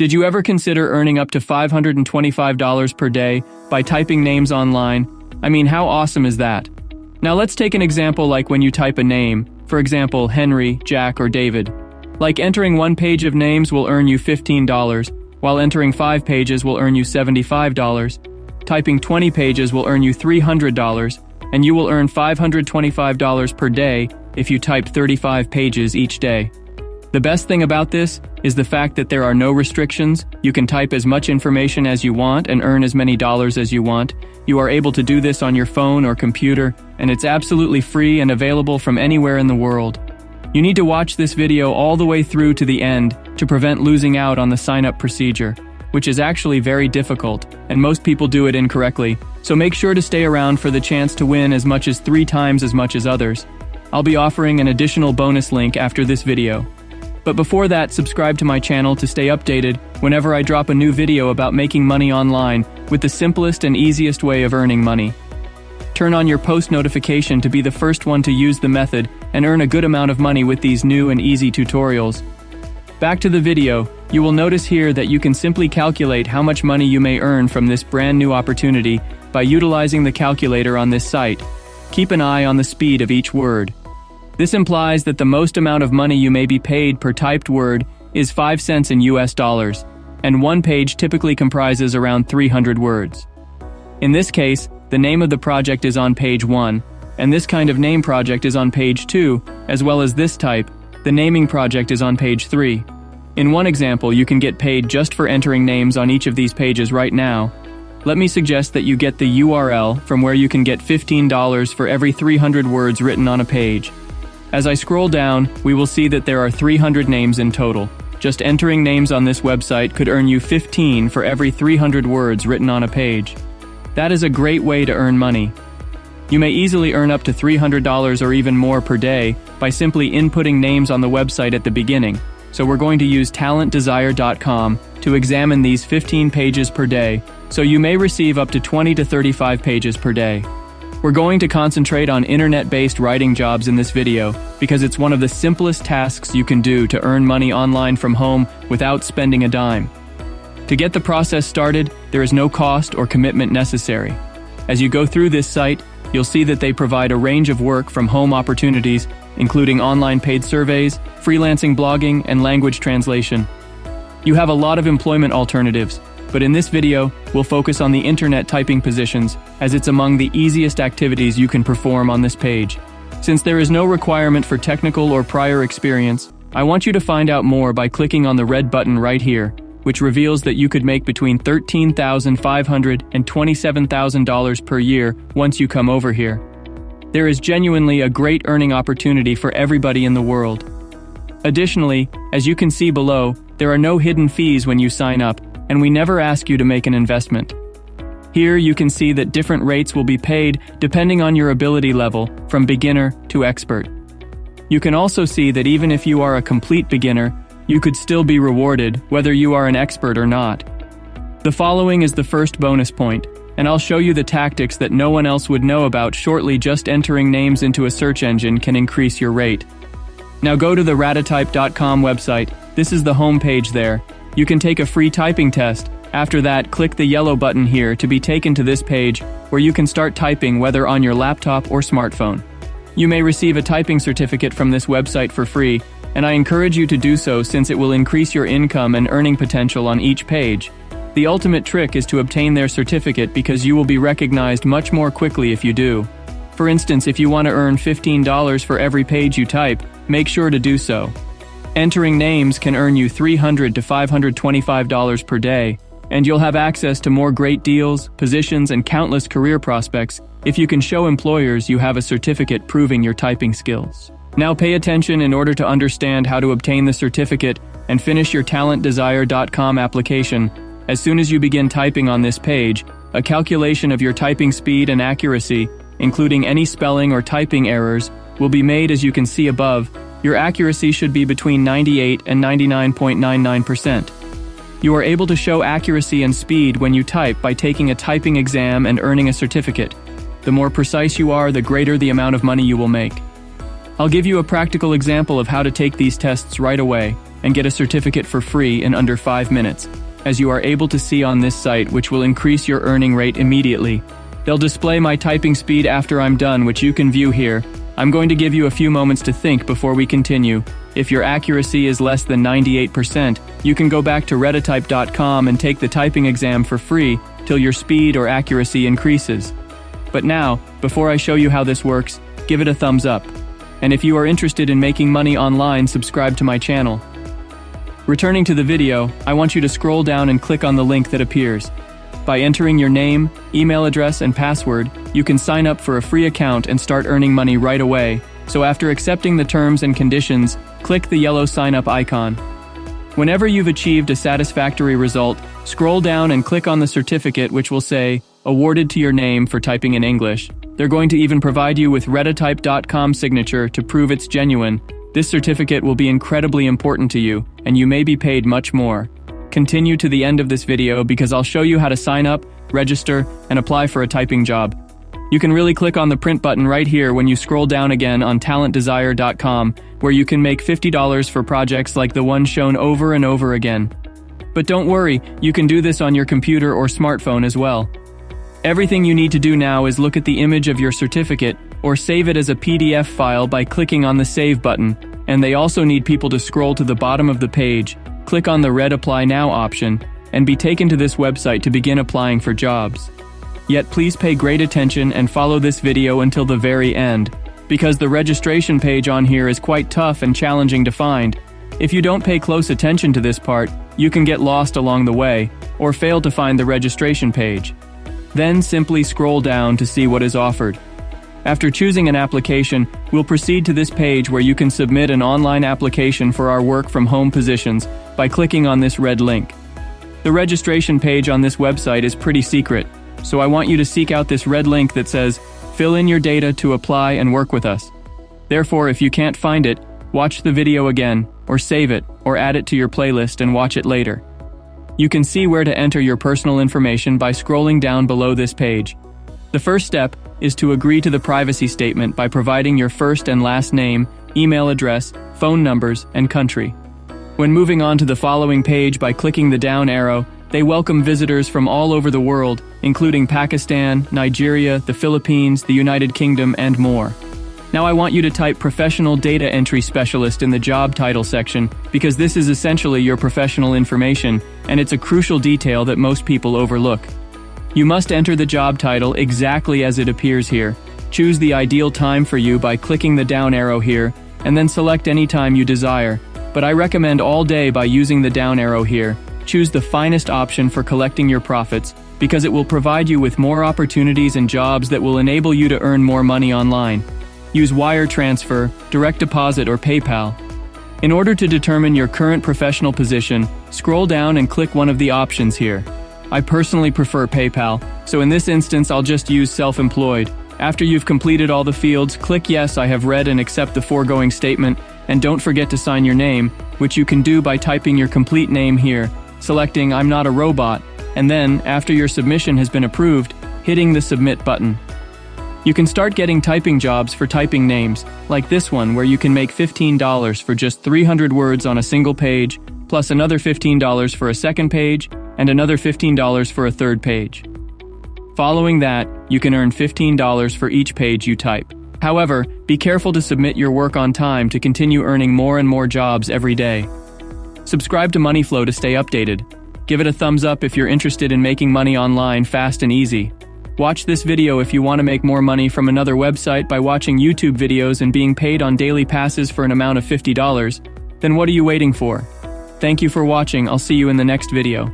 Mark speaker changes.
Speaker 1: Did you ever consider earning up to $525 per day by typing names online? I mean, how awesome is that? Now let's take an example like when you type a name, for example, Henry, Jack, or David. Like entering 1 page of names will earn you $15, while entering 5 pages will earn you $75. Typing 20 pages will earn you $300, and you will earn $525 per day if you type 35 pages each day. The best thing about this is the fact that there are no restrictions. You can type as much information as you want and earn as many dollars as you want. You are able to do this on your phone or computer, and it's absolutely free and available from anywhere in the world. You need to watch this video all the way through to the end to prevent losing out on the sign-up procedure, which is actually very difficult, and most people do it incorrectly, so make sure to stay around for the chance to win as much as 3 times as much as others. I'll be offering an additional bonus link after this video. But before that, subscribe to my channel to stay updated whenever I drop a new video about making money online with the simplest and easiest way of earning money. Turn on your post notification to be the first one to use the method and earn a good amount of money with these new and easy tutorials. Back to the video, you will notice here that you can simply calculate how much money you may earn from this brand new opportunity by utilizing the calculator on this site. Keep an eye on the speed of each word. This implies that the most amount of money you may be paid per typed word is 5 cents in US dollars, and 1 page typically comprises around 300 words. In this case, the name of the project is on page 1, and this kind of name project is on page 2, as well as this type, the naming project is on page 3. In one example, you can get paid just for entering names on each of these pages right now. Let me suggest that you get the URL from where you can get $15 for every 300 words written on a page. As I scroll down, we will see that there are 300 names in total. Just entering names on this website could earn you 15 for every 300 words written on a page. That is a great way to earn money. You may easily earn up to $300 or even more per day by simply inputting names on the website at the beginning. So we're going to use talentdesire.com to examine these 15 pages per day, so you may receive up to 20 to 35 pages per day. We're going to concentrate on internet-based writing jobs in this video because it's one of the simplest tasks you can do to earn money online from home without spending a dime. To get the process started, there is no cost or commitment necessary. As you go through this site, you'll see that they provide a range of work from home opportunities, including online paid surveys, freelancing blogging, and language translation. You have a lot of employment alternatives, but in this video, we'll focus on the internet typing positions, as it's among the easiest activities you can perform on this page. Since there is no requirement for technical or prior experience, I want you to find out more by clicking on the red button right here, which reveals that you could make between $13,500 and $27,000 per year once you come over here. There is genuinely a great earning opportunity for everybody in the world. Additionally, as you can see below, there are no hidden fees when you sign up, and we never ask you to make an investment. Here you can see that different rates will be paid depending on your ability level, from beginner to expert. You can also see that even if you are a complete beginner, you could still be rewarded whether you are an expert or not. The following is the first bonus point, and I'll show you the tactics that no one else would know about shortly. Just entering names into a search engine can increase your rate. Now go to the ratatype.com website. This is the home page there. You can take a free typing test. After that, click the yellow button here to be taken to this page where you can start typing whether on your laptop or smartphone. You may receive a typing certificate from this website for free, and I encourage you to do so since it will increase your income and earning potential on each page. The ultimate trick is to obtain their certificate because you will be recognized much more quickly if you do. For instance, if you want to earn $15 for every page you type, make sure to do so. Entering names can earn you $300 to $525 per day, and you'll have access to more great deals, positions, and countless career prospects if you can show employers you have a certificate proving your typing skills. Now pay attention in order to understand how to obtain the certificate and finish your talentdesire.com application. As soon as you begin typing on this page, a calculation of your typing speed and accuracy, including any spelling or typing errors, will be made. As you can see above. Your accuracy should be between 98 and 99.99%. You are able to show accuracy and speed when you type by taking a typing exam and earning a certificate. The more precise you are, the greater the amount of money you will make. I'll give you a practical example of how to take these tests right away. and get a certificate for free in under 5 minutes, as you are able to see on this site, which will increase your earning rate immediately. They'll display my typing speed after I'm done, which you can view here. I'm going to give you a few moments to think before we continue. If your accuracy is less than 98%, you can go back to reditype.com and take the typing exam for free till your speed or accuracy increases. But now, before I show you how this works, give it a thumbs up. And if you are interested in making money online, subscribe to my channel. Returning to the video, I want you to scroll down and click on the link that appears. By entering your name, email address, and password, you can sign up for a free account and start earning money right away. So after accepting the terms and conditions, click the yellow sign up icon. Whenever you've achieved a satisfactory result, scroll down and click on the certificate, which will say, awarded to your name for typing in English. They're going to even provide you with reditype.com signature to prove it's genuine. This certificate will be incredibly important to you, and you may be paid much more. Continue to the end of this video because I'll show you how to sign up, register, and apply for a typing job. You can really click on the print button right here when you scroll down again on talentdesire.com, where you can make $50 for projects like the one shown over and over again. But don't worry, you can do this on your computer or smartphone as well. Everything you need to do now is look at the image of your certificate or save it as a PDF file by clicking on the Save button, and they also need people to scroll to the bottom of the page, click on the red Apply Now option, and be taken to this website to begin applying for jobs. Yet please pay great attention and follow this video until the very end, because the registration page on here is quite tough and challenging to find. If you don't pay close attention to this part, you can get lost along the way, or fail to find the registration page. Then simply scroll down to see what is offered. After choosing an application, we'll proceed to this page where you can submit an online application for our work from home positions by clicking on this red link. The registration page on this website is pretty secret, so I want you to seek out this red link that says, fill in your data to apply and work with us. Therefore, if you can't find it, watch the video again, or save it, or add it to your playlist and watch it later. You can see where to enter your personal information by scrolling down below this page. The first step is to agree to the privacy statement by providing your first and last name, email address, phone numbers, and country. When moving on to the following page by clicking the down arrow, they welcome visitors from all over the world, including Pakistan, Nigeria, the Philippines, the United Kingdom, and more. Now I want you to type Professional Data Entry Specialist in the job title section because this is essentially your professional information, and it's a crucial detail that most people overlook. You must enter the job title exactly as it appears here. Choose the ideal time for you by clicking the down arrow here, and then select any time you desire. But I recommend all day by using the down arrow here. Choose the finest option for collecting your profits, because it will provide you with more opportunities and jobs that will enable you to earn more money online. Use wire transfer, direct deposit, or PayPal. In order to determine your current professional position, scroll down and click one of the options here. I personally prefer PayPal, so in this instance I'll just use self-employed. After you've completed all the fields, click Yes, I have read and accept the foregoing statement, and don't forget to sign your name, which you can do by typing your complete name here, selecting I'm not a robot, and then, after your submission has been approved, hitting the Submit button. You can start getting typing jobs for typing names, like this one where you can make $15 for just 300 words on a single page, plus another $15 for a second page, and another $15 for a third page. Following that, you can earn $15 for each page you type. However, be careful to submit your work on time to continue earning more and more jobs every day. Subscribe to MoneyFlow to stay updated. Give it a thumbs up if you're interested in making money online fast and easy. Watch this video if you want to make more money from another website by watching YouTube videos and being paid on daily passes for an amount of $50. Then what are you waiting for? Thank you for watching. I'll see you in the next video.